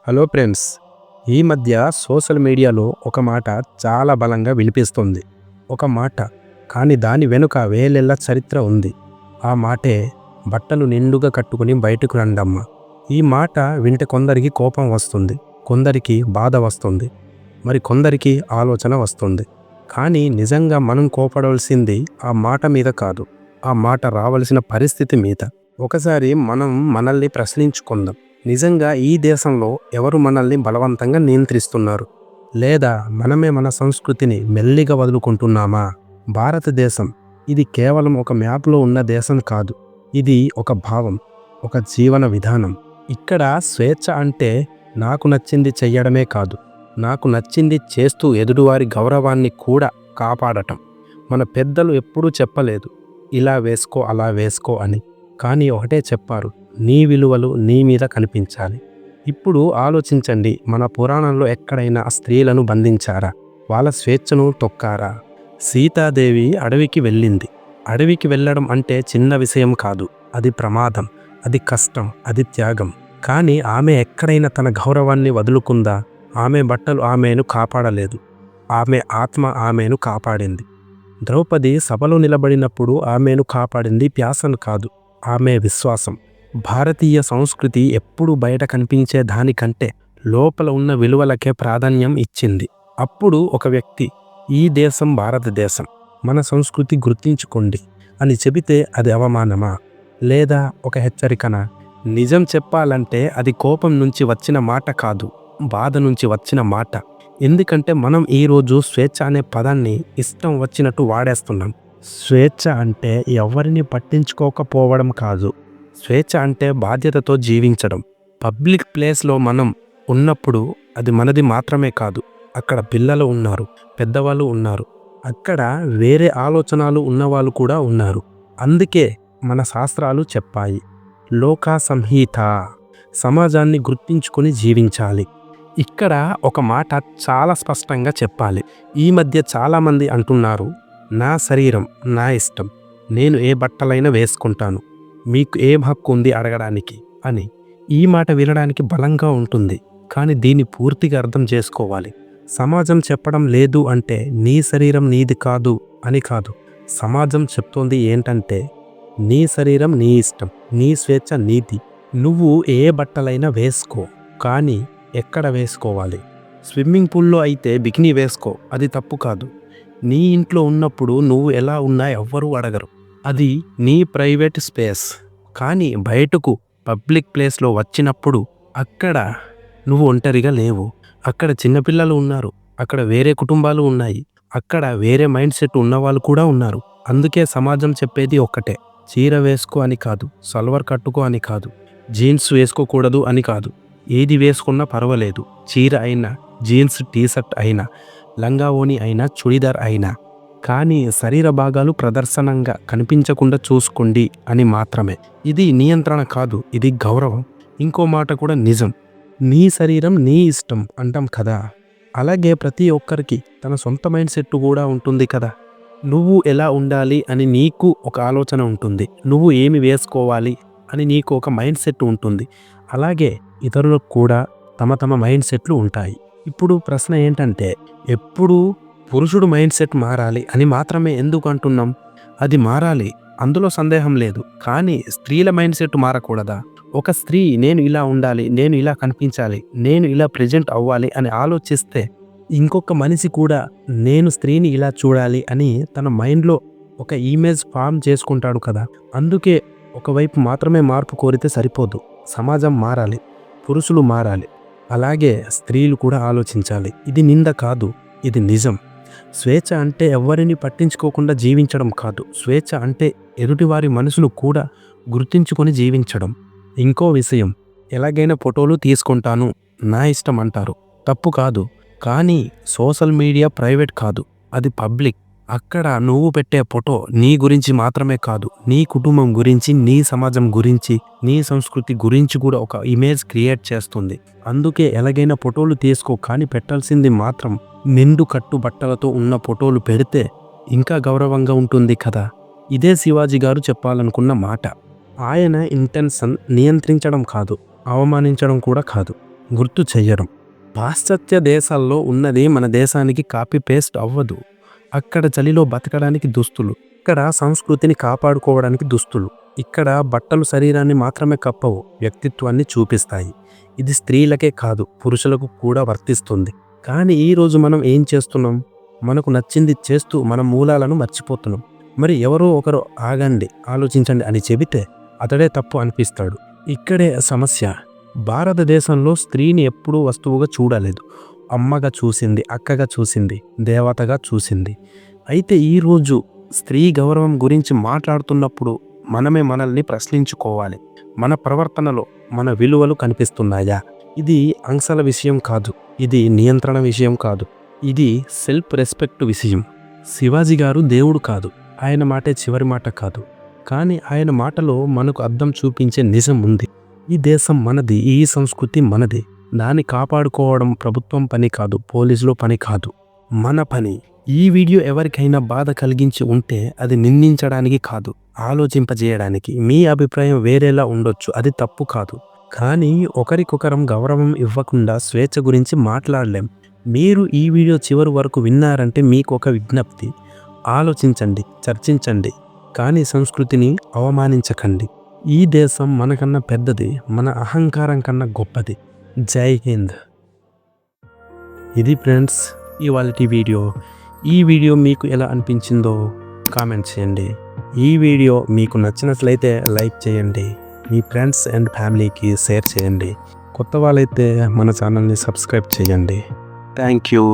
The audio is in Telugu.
Hello friends. ఈ మధ్య సోషల్ మీడియాలో ఒక మాట చాలా బలంగా వినిపిస్తుంది. ఒక మాట, కానీ దాని వెనుక వేలెళ్ళ చరిత్ర ఉంది. ఆ మాటే బట్టలు నిండుగా కట్టుకుని బయటకు రండమ్మ. ఈ మాట వింటే కొందరికి కోపం వస్తుంది, కొందరికి బాధ వస్తుంది, మరి కొందరికి ఆలోచన వస్తుంది. కానీ నిజంగా మనం కోపడవలసింది ఆ మాట మీద కాదు, ఆ మాట రావలసిన పరిస్థితి మీద. ఒకసారి మనం మనల్ని ప్రశ్నించుకుందాం. నిజంగా ఈ దేశంలో ఎవరు మనల్ని బలవంతంగా నియంత్రిస్తున్నారు? లేదా మనమే మన సంస్కృతిని మెల్లిగా వదులుకుంటున్నామా? భారతదేశం ఇది కేవలం ఒక మ్యాప్లో ఉన్న దేశం కాదు. ఇది ఒక భావం, ఒక జీవన విధానం. ఇక్కడ స్వేచ్ఛ అంటే నాకు నచ్చింది చెయ్యడమే కాదు, నాకు నచ్చింది చేస్తూ ఎదుటివారి గౌరవాన్ని కూడా కాపాడటం. మన పెద్దలు ఎప్పుడూ చెప్పలేదు ఇలా వేసుకో అలా వేసుకో అని, కానీ ఒకటే చెప్పారు, నీ విలువలు నీ మీద కనిపించాలి. ఇప్పుడు ఆలోచించండి, మన పురాణంలో ఎక్కడైనా స్త్రీలను బంధించారా? వాళ్ళ స్వేచ్ఛను తొక్కారా? సీతాదేవి అడవికి వెళ్ళింది. అడవికి వెళ్ళడం అంటే చిన్న విషయం కాదు, అది ప్రమాదం, అది కష్టం, అది త్యాగం. కానీ ఆమె ఎక్కడైనా తన గౌరవాన్ని వదులుకుందా? ఆమె బట్టలు ఆమెను కాపాడలేదు, ఆమె ఆత్మ ఆమెను కాపాడింది. ద్రౌపది సభలో నిలబడినప్పుడు ఆమెను కాపాడింది ప్యాసను కాదు, ఆమె విశ్వాసం. భారతీయ సంస్కృతి ఎప్పుడు బయట కనిపించే దానికంటే లోపల ఉన్న విలువలకే ప్రాధాన్యం ఇచ్చింది. అప్పుడు ఒక వ్యక్తి, ఈ దేశం భారతదేశం, మన సంస్కృతి గుర్తించుకోండి అని చెబితే అది అవమానమా? లేదా ఒక హెచ్చరికనా? నిజం చెప్పాలంటే అది కోపం నుంచి వచ్చిన మాట కాదు, బాధ నుంచి వచ్చిన మాట. ఎందుకంటే మనం ఈరోజు స్వేచ్ఛ అనే పదాన్ని ఇష్టం వచ్చినట్టు వాడేస్తున్నాం. స్వేచ్ఛ అంటే ఎవరిని పట్టించుకోకపోవడం కాదు, స్వేచ్ఛ అంటే బాధ్యతతో జీవించడం. పబ్లిక్ ప్లేస్లో మనం ఉన్నప్పుడు అది మనది మాత్రమే కాదు, అక్కడ పిల్లలు ఉన్నారు, పెద్దవాళ్ళు ఉన్నారు, అక్కడ వేరే ఆలోచనలు ఉన్నవాళ్ళు కూడా ఉన్నారు. అందుకే మన శాస్త్రాలు చెప్పాయి, లోకా సంహిత, సమాజాన్ని గుర్తించుకొని జీవించాలి. ఇక్కడ ఒక మాట చాలా స్పష్టంగా చెప్పాలి. ఈ మధ్య చాలామంది అంటున్నారు, నా శరీరం నా ఇష్టం, నేను ఏ బట్టలైనా వేసుకుంటాను, మీకు ఏం హక్కు ఉంది అడగడానికి అని. ఈ మాట వినడానికి బలంగా ఉంటుంది, కానీ దీన్ని పూర్తిగా అర్థం చేసుకోవాలి. సమాజం చెప్పడం లేదు అంటే నీ శరీరం నీది కాదు అని కాదు. సమాజం చెప్తోంది ఏంటంటే నీ శరీరం నీ ఇష్టం, నీ స్వేచ్ఛ నీది, నువ్వు ఏ బట్టలైనా వేసుకో, కానీ ఎక్కడ వేసుకోవాలి? స్విమ్మింగ్ పూల్లో అయితే బికినీ వేసుకో, అది తప్పు కాదు. నీ ఇంట్లో ఉన్నప్పుడు నువ్వు ఎలా ఉన్నా ఎవ్వరూ అడగరు, అది నీ ప్రైవేట్ స్పేస్. కానీ బయటకు పబ్లిక్ ప్లేస్లో వచ్చినప్పుడు అక్కడ నువ్వు ఒంటరిగా లేవు, అక్కడ చిన్నపిల్లలు ఉన్నారు, అక్కడ వేరే కుటుంబాలు ఉన్నాయి, అక్కడ వేరే మైండ్ సెట్ ఉన్నవాళ్ళు కూడా ఉన్నారు. అందుకే సమాజం చెప్పేది ఒక్కటే, చీర వేసుకో అని కాదు, సల్వార్ కట్టుకో అని కాదు, జీన్స్ వేసుకోకూడదు అని కాదు. ఏది వేసుకున్నా పర్వాలేదు, చీర అయినా, జీన్స్ టీషర్ట్ అయినా, లంగా ఓణి అయినా, చుడిదార్ అయినా. కానీ శరీర భాగాలు ప్రదర్శనంగా కనిపించకుండా చూసుకోండి అని మాత్రమే. ఇది నియంత్రణ కాదు, ఇది గౌరవం. ఇంకో మాట కూడా నిజం, నీ శరీరం నీ ఇష్టం అంటాం కదా, అలాగే ప్రతి ఒక్కరికి తన సొంత మైండ్ సెట్ కూడా ఉంటుంది కదా. నువ్వు ఎలా ఉండాలి అని నీకు ఒక ఆలోచన ఉంటుంది, నువ్వు ఏమి వేసుకోవాలి అని నీకు ఒక మైండ్ సెట్ ఉంటుంది. అలాగే ఇతరులకు కూడా తమ తమ మైండ్ సెట్లు ఉంటాయి. ఇప్పుడు ప్రశ్న ఏంటంటే, ఎప్పుడు పురుషుడు మైండ్ సెట్ మారాలి అని మాత్రమే ఎందుకు అంటున్నాం? అది మారాలి, అందులో సందేహం లేదు. కానీ స్త్రీల మైండ్ సెట్ మారకూడదా? ఒక స్త్రీ నేను ఇలా ఉండాలి, నేను ఇలా కనిపించాలి, నేను ఇలా ప్రజెంట్ అవ్వాలి అని ఆలోచిస్తే ఇంకొక మనిషి కూడా నేను స్త్రీని ఇలా చూడాలి అని తన మైండ్లో ఒక ఇమేజ్ ఫామ్ చేసుకుంటాడు కదా. అందుకే ఒకవైపు మాత్రమే మార్పు కోరితే సరిపోదు, సమాజం మారాలి, పురుషులు మారాలి, అలాగే స్త్రీలు కూడా ఆలోచించాలి. ఇది నింద కాదు, ఇది నిజం. స్వేచ్ఛ అంటే ఎవరిని పట్టించుకోకుండా జీవించడం కాదు, స్వేచ్ఛ అంటే ఎదుటివారి మనసును కూడా గుర్తించుకొని జీవించడం. ఇంకో విషయం, ఎలాగైనా ఫోటోలు తీసుకుంటాను, నా ఇష్టం అంటారు, తప్పు కాదు. కానీ సోషల్ మీడియా ప్రైవేట్ కాదు, అది పబ్లిక్. అక్కడ నువ్వు పెట్టే ఫోటో నీ గురించి మాత్రమే కాదు, నీ కుటుంబం గురించి, నీ సమాజం గురించి, నీ సంస్కృతి గురించి కూడా ఒక ఇమేజ్ క్రియేట్ చేస్తుంది. అందుకే ఎలాగైనా ఫోటోలు తీసుకో, కానీ పెట్టాల్సింది మాత్రం నిండు కట్టు బట్టలతో ఉన్న ఫోటోలు పెడితే ఇంకా గౌరవంగా ఉంటుంది కదా. ఇదే శివాజీ గారు చెప్పాలనుకున్న మాట. ఆయన ఇంటెన్షన్ నియంత్రించడం కాదు, అవమానించడం కూడా కాదు. గుర్తు చెయ్యరు. పాశ్చాత్య దేశాల్లో ఉన్నది మన దేశానికి కాపీ పేస్ట్ అవ్వదు. అక్కడ చలిలో బతకడానికి దుస్తులు, ఇక్కడ సంస్కృతిని కాపాడుకోవడానికి దుస్తులు. ఇక్కడ బట్టలు శరీరాన్ని మాత్రమే కప్పవు, వ్యక్తిత్వాన్ని చూపిస్తాయి. ఇది స్త్రీలకే కాదు, పురుషులకు కూడా వర్తిస్తుంది. కానీ ఈరోజు మనం ఏం చేస్తున్నాం? మనకు నచ్చింది చేస్తూ మన మూలాలను మర్చిపోతున్నాం. మరి ఎవరో ఒకరు ఆగండి, ఆలోచించండి అని చెబితే అతడే తప్పు అనిపిస్తాడు. ఇక్కడే సమస్య. భారతదేశంలో స్త్రీని ఎప్పుడూ వస్తువుగా చూడలేదు. అమ్మగా చూసింది, అక్కగా చూసింది, దేవతగా చూసింది. అయితే ఈరోజు స్త్రీ గౌరవం గురించి మాట్లాడుతున్నప్పుడు మనమే మనల్ని ప్రశ్నించుకోవాలి. మన ప్రవర్తనలో మన విలువలు కనిపిస్తున్నాయా? ఇది ఆంక్షల విషయం కాదు, ఇది నియంత్రణ విషయం కాదు, ఇది సెల్ఫ్ రెస్పెక్ట్ విషయం. శివాజీ గారు దేవుడు కాదు, ఆయన మాటే చివరి మాట కాదు. కానీ ఆయన మాటలో మనకు అర్థం చూపించే నిజం ఉంది. ఈ దేశం మనది, ఈ సంస్కృతి మనది. దాన్ని కాపాడుకోవడం ప్రభుత్వం పని కాదు, పోలీసుల పని కాదు, మన పని. ఈ వీడియో ఎవరికైనా బాధ కలిగించి ఉంటే అది నిందించడానికి కాదు, ఆలోచింపజేయడానికి. మీ అభిప్రాయం వేరేలా ఉండొచ్చు, అది తప్పు కాదు. కానీ ఒకరికొకరం గౌరవం ఇవ్వకుండా స్వేచ్ఛ గురించి మాట్లాడలేం. మీరు ఈ వీడియో చివరి వరకు విన్నారంటే మీకు ఒక విజ్ఞప్తి. ఆలోచించండి, చర్చించండి, కానీ సంస్కృతిని అవమానించకండి. ఈ దేశం మనకన్నా పెద్దది, మన అహంకారం కన్నా గొప్పది. జై హింద్. ఇది ఫ్రెండ్స్ ఇవాల్టి వీడియో. ఈ వీడియో మీకు ఎలా అనిపించిందో కామెంట్ చేయండి. ఈ వీడియో మీకు నచ్చినట్లయితే లైక్ చేయండి, మీ ఫ్రెండ్స్ అండ్ ఫ్యామిలీకి షేర్ చేయండి. కొత్త వాళ్ళైతే మన ఛానల్ని సబ్స్క్రైబ్ చేయండి. Thank you.